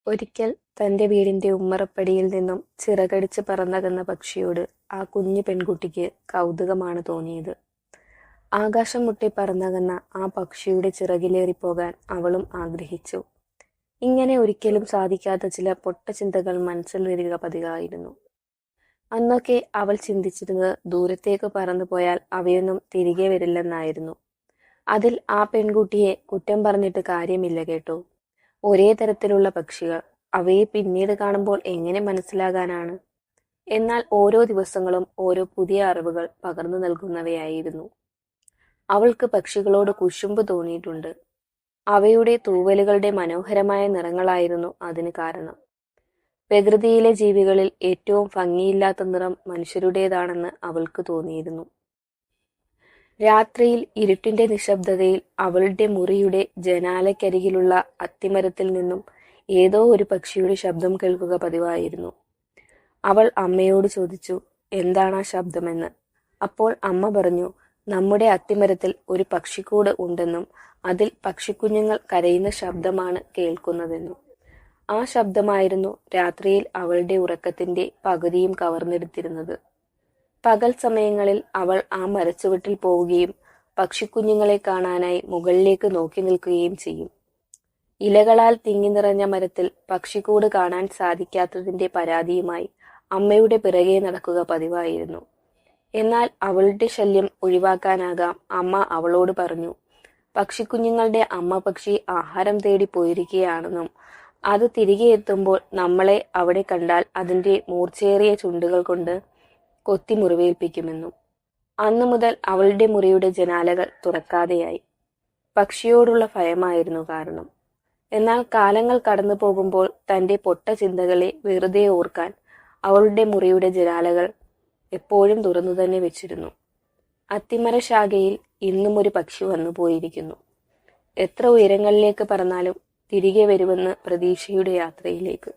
ഒരിക്കൽ തന്റെ വീടിന്റെ ഉമ്മറപ്പടിയിൽ നിന്നും ചിറകടിച്ച് പറന്നകന്ന പക്ഷിയോട് ആ കുഞ്ഞു പെൺകുട്ടിക്ക് കൗതുകമാണ് തോന്നിയത്. ആകാശം മുട്ടി പറന്നകന്ന ആ പക്ഷിയുടെ ചിറകിലേറിപ്പോകാൻ അവളും ആഗ്രഹിച്ചു. ഇങ്ങനെ ഒരിക്കലും സാധിക്കാത്ത ചില പൊട്ട ചിന്തകൾ മനസ്സിൽ വരിക പതിവായിരുന്നു. അന്നൊക്കെ അവൾ ചിന്തിച്ചിരുന്നത് ദൂരത്തേക്ക് പറന്നു പോയാൽ അവയൊന്നും തിരികെ വരില്ലെന്നായിരുന്നു. അതിൽ ആ പെൺകുട്ടിയെ കുറ്റം പറഞ്ഞിട്ട് കാര്യമില്ല കേട്ടോ. ഒരേ തരത്തിലുള്ള പക്ഷികൾ, അവയെ പിന്നീട് കാണുമ്പോൾ എങ്ങനെ മനസ്സിലാകാനാണ്? എന്നാൽ ഓരോ ദിവസങ്ങളും ഓരോ പുതിയ അറിവുകൾ പകർന്നു നൽകുന്നവയായിരുന്നു. അവൾക്ക് പക്ഷികളോട് കുശുമ്പ് തോന്നിയിട്ടുണ്ട്. അവയുടെ തൂവലുകളുടെ മനോഹരമായ നിറങ്ങളായിരുന്നു അതിന് കാരണം. പ്രകൃതിയിലെ ജീവികളിൽ ഏറ്റവും ഭംഗിയില്ലാത്ത നിറം മനുഷ്യരുടേതാണെന്ന് അവൾക്ക് തോന്നിയിരുന്നു. രാത്രിയിൽ ഇരുട്ടിന്റെ നിശബ്ദതയിൽ അവളുടെ മുറിയുടെ ജനാലയ്ക്കരികിലുള്ള അത്തിമരത്തിൽ നിന്നും ഏതോ ഒരു പക്ഷിയുടെ ശബ്ദം കേൾക്കുക പതിവായിരുന്നു. അവൾ അമ്മയോട് ചോദിച്ചു, എന്താണ് ആ ശബ്ദമെന്ന്. അപ്പോൾ അമ്മ പറഞ്ഞു, നമ്മുടെ അത്തിമരത്തിൽ ഒരു പക്ഷിക്കൂട് ഉണ്ടെന്നും അതിൽ പക്ഷിക്കുഞ്ഞുങ്ങൾ കരയുന്ന ശബ്ദമാണ് കേൾക്കുന്നതെന്നും. ആ ശബ്ദമായിരുന്നു രാത്രിയിൽ അവളുടെ ഉറക്കത്തിന്റെ പകുതിയും കവർന്നെടുത്തിരുന്നത്. പകൽ സമയങ്ങളിൽ അവൾ ആ മരച്ചുവട്ടിൽ പോവുകയും പക്ഷിക്കുഞ്ഞുങ്ങളെ കാണാനായി മുകളിലേക്ക് നോക്കി നിൽക്കുകയും ചെയ്യും. ഇലകളാൽ തിങ്ങി നിറഞ്ഞ മരത്തിൽ പക്ഷിക്കൂട് കാണാൻ സാധിക്കാത്തതിന്റെ പരാതിയുമായി അമ്മയുടെ പിറകെ നടക്കുക പതിവായിരുന്നു. എന്നാൽ അവളുടെ ശല്യം ഒഴിവാക്കാനാകാം അമ്മ അവളോട് പറഞ്ഞു, പക്ഷിക്കുഞ്ഞുങ്ങളുടെ അമ്മ പക്ഷി ആഹാരം തേടി പോയിരിക്കുകയാണെന്നും അത് തിരികെ എത്തുമ്പോൾ നമ്മളെ അവിടെ കണ്ടാൽ അതിന്റെ മൂർച്ചയേറിയ ചുണ്ടുകൾ കൊണ്ട് കൊത്തി മുറിവേൽപ്പിക്കുമെന്നും. അന്നു മുതൽ അവളുടെ മുറിയുടെ ജനാലകൾ തുറക്കാതെയായി. പക്ഷിയോടുള്ള ഭയമായിരുന്നു കാരണം. എന്നാൽ കാലങ്ങൾ കടന്നു പോകുമ്പോൾ തന്റെ പൊട്ട ചിന്തകളെ വെറുതെ ഓർക്കാൻ അവളുടെ മുറിയുടെ ജനാലകൾ എപ്പോഴും തുറന്നു തന്നെ വെച്ചിരുന്നു. അത്തിമരശാഖയിൽ ഇന്നും ഒരു പക്ഷി വന്നു പോയിരിക്കുന്നു. എത്ര ഉയരങ്ങളിലേക്ക് പറന്നാലും തിരികെ വരുമെന്ന് പ്രതീക്ഷയുടെ യാത്രയിലേക്ക്.